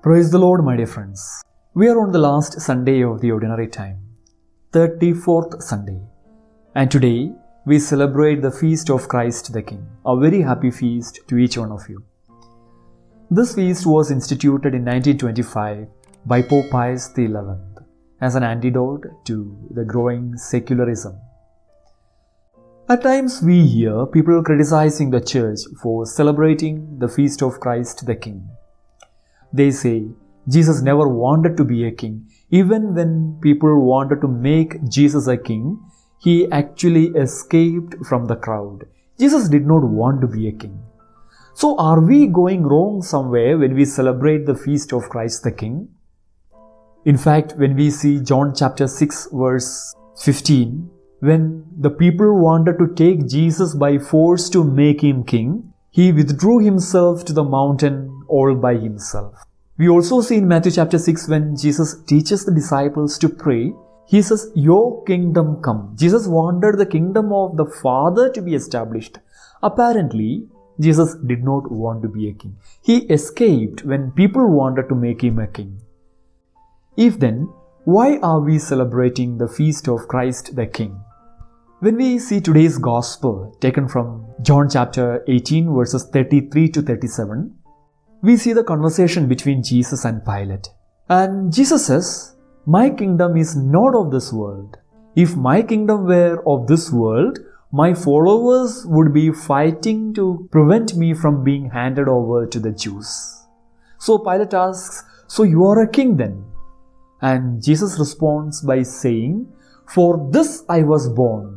Praise the Lord, my dear friends. We are on the last Sunday of the Ordinary Time, 34th Sunday. And today we celebrate the feast of Christ the King. A very happy feast to each one of you. This feast was instituted in 1925 by Pope Pius XI as an antidote to the growing secularism. At times we hear people criticizing the Church for celebrating the feast of Christ the King. They say Jesus never wanted to be a king. Even when people wanted to make Jesus a king, he actually escaped from the crowd. Jesus did not want to be a king. So are we going wrong somewhere when we celebrate the feast of Christ the King? In fact, when we see John chapter 6 verse 15, when the people wanted to take Jesus by force to make him king, he withdrew himself to the mountain all by himself. We also see in Matthew chapter 6 when Jesus teaches the disciples to pray, he says, "Your kingdom come." Jesus wanted the kingdom of the Father to be established. Apparently, Jesus did not want to be a king. He escaped when people wanted to make him a king. If then, why are we celebrating the feast of Christ the King? When we see today's Gospel taken from John chapter 18 verses 33 to 37, we see the conversation between Jesus and Pilate. And Jesus says, "My kingdom is not of this world. If my kingdom were of this world, my followers would be fighting to prevent me from being handed over to the Jews." So Pilate asks, "So you are a king then?" And Jesus responds by saying, "For this I was born,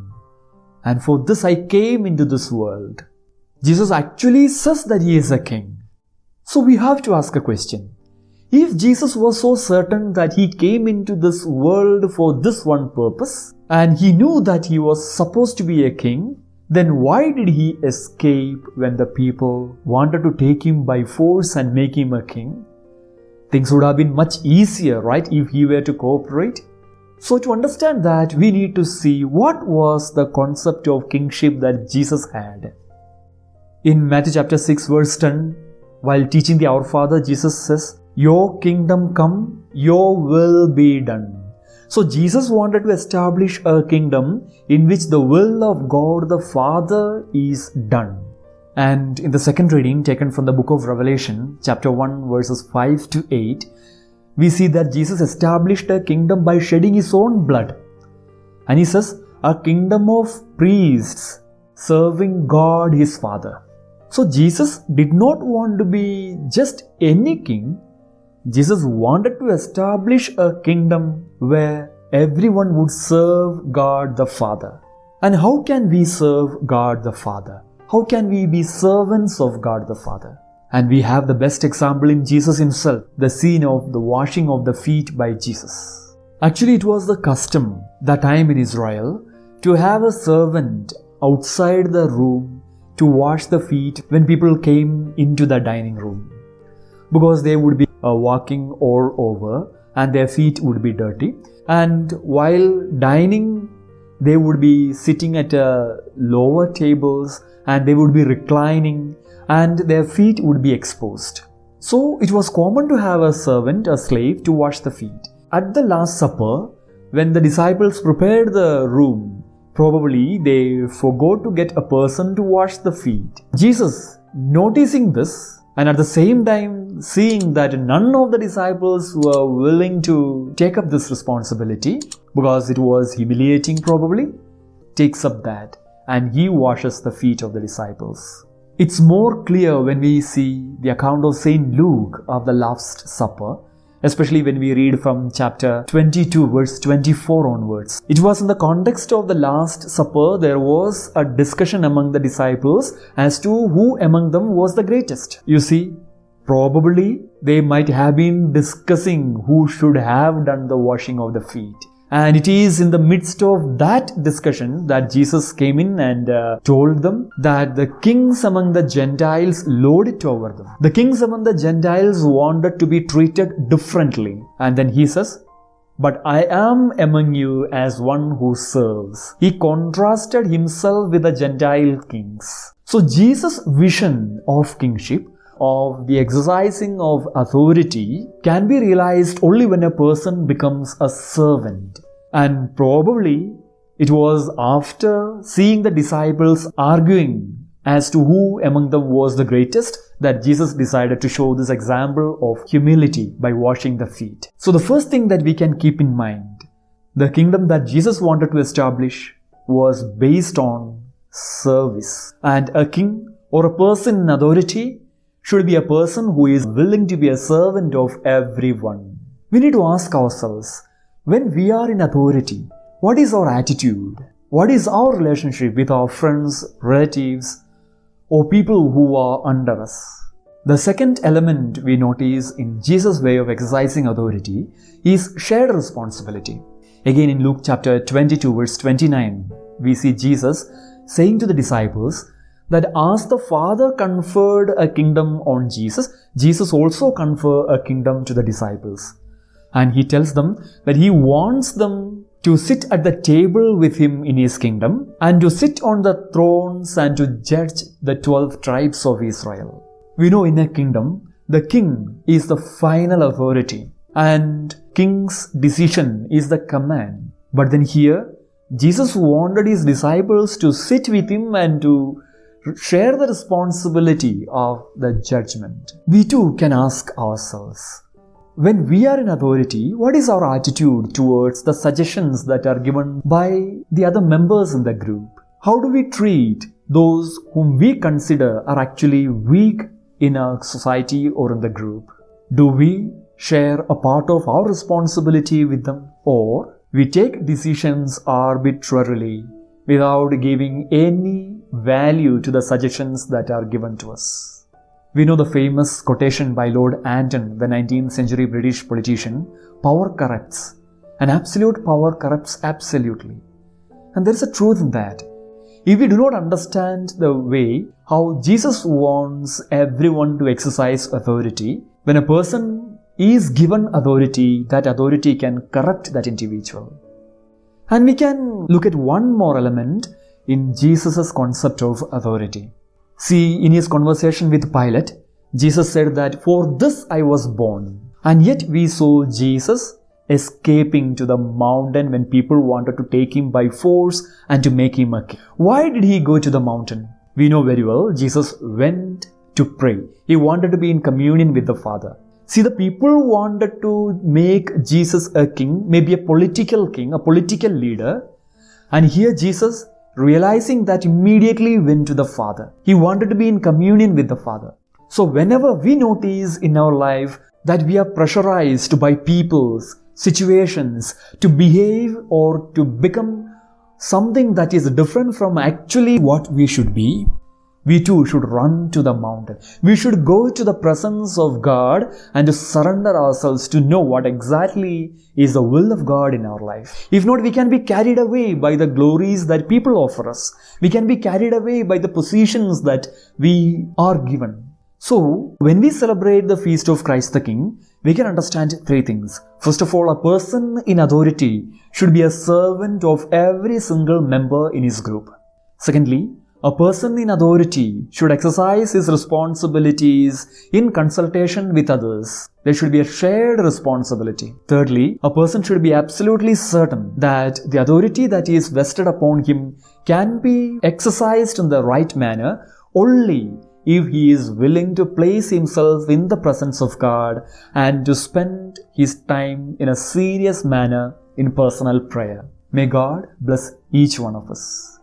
and for this I came into this world." Jesus actually says that he is a king. So we have to ask a question. If Jesus was so certain that he came into this world for this one purpose, and he knew that he was supposed to be a king, then why did he escape when the people wanted to take him by force and make him a king? Things would have been much easier, right, if he were to cooperate? So to understand that, we need to see what was the concept of kingship that Jesus had. In Matthew chapter 6 verse 10, while teaching the Our Father, Jesus says, "Your kingdom come, your will be done." So Jesus wanted to establish a kingdom in which the will of God the Father is done. And in the second reading taken from the book of Revelation, chapter 1 verses 5 to 8, we see that Jesus established a kingdom by shedding his own blood. And he says, "A kingdom of priests serving God his Father." So Jesus did not want to be just any king. Jesus wanted to establish a kingdom where everyone would serve God the Father. And how can we serve God the Father? How can we be servants of God the Father? And we have the best example in Jesus himself, the scene of the washing of the feet by Jesus. Actually, it was the custom that time in Israel to have a servant outside the room to wash the feet when people came into the dining room, because they would be walking all over and their feet would be dirty, and while dining they would be sitting at lower tables and they would be reclining and their feet would be exposed. So it was common to have a servant, a slave, to wash the feet. At the Last Supper, when the disciples prepared the room, probably they forgot to get a person to wash the feet. Jesus, noticing this and at the same time seeing that none of the disciples were willing to take up this responsibility because it was humiliating probably, takes up that and he washes the feet of the disciples. It's more clear when we see the account of Saint Luke of the Last Supper, especially when we read from chapter 22 verse 24 onwards. It was in the context of the Last Supper, there was a discussion among the disciples as to who among them was the greatest. You see, probably they might have been discussing who should have done the washing of the feet. And it is in the midst of that discussion that Jesus came in and told them that the kings among the Gentiles lord it over them. The kings among the Gentiles wanted to be treated differently. And then he says, "But I am among you as one who serves." He contrasted himself with the Gentile kings. So Jesus' vision of kingship of the exercising of authority can be realized only when a person becomes a servant. And probably it was after seeing the disciples arguing as to who among them was the greatest that Jesus decided to show this example of humility by washing the feet. So the first thing that we can keep in mind, the kingdom that Jesus wanted to establish was based on service. And a king or a person in authority should be a person who is willing to be a servant of everyone. We need to ask ourselves, when we are in authority, what is our attitude? What is our relationship with our friends, relatives, or people who are under us? The second element we notice in Jesus' way of exercising authority is shared responsibility. Again in Luke chapter 22 verse 29, we see Jesus saying to the disciples that as the Father conferred a kingdom on Jesus, Jesus also conferred a kingdom to the disciples. And he tells them that he wants them to sit at the table with him in his kingdom and to sit on the thrones and to judge the 12 tribes of Israel. We know in a kingdom, the king is the final authority and king's decision is the command. But then here, Jesus wanted his disciples to sit with him and to share the responsibility of the judgment. We too can ask ourselves, when we are in authority, what is our attitude towards the suggestions that are given by the other members in the group? How do we treat those whom we consider are actually weak in our society or in the group? Do we share a part of our responsibility with them? Or we take decisions arbitrarily without giving any value to the suggestions that are given to us? We know the famous quotation by Lord Anton, the 19th century British politician, "Power corrupts, and absolute power corrupts absolutely." And there is a truth in that. If we do not understand the way how Jesus wants everyone to exercise authority, when a person is given authority, that authority can corrupt that individual. And we can look at one more element in Jesus' concept of authority. See, in his conversation with Pilate, Jesus said that, "For this I was born." And yet we saw Jesus escaping to the mountain when people wanted to take him by force and to make him a king. Why did he go to the mountain? We know very well, Jesus went to pray. He wanted to be in communion with the Father. See, the people wanted to make Jesus a king, maybe a political king, a political leader. And here Jesus, realizing that, immediately went to the Father. He wanted to be in communion with the Father. So whenever we notice in our life that we are pressurized by people's situations to behave or to become something that is different from actually what we should be, we too should run to the mountain. We should go to the presence of God and to surrender ourselves to know what exactly is the will of God in our life. If not, we can be carried away by the glories that people offer us. We can be carried away by the positions that we are given. So, when we celebrate the feast of Christ the King, we can understand three things. First of all, a person in authority should be a servant of every single member in his group. Secondly, a person in authority should exercise his responsibilities in consultation with others. There should be a shared responsibility. Thirdly, a person should be absolutely certain that the authority that is vested upon him can be exercised in the right manner only if he is willing to place himself in the presence of God and to spend his time in a serious manner in personal prayer. May God bless each one of us.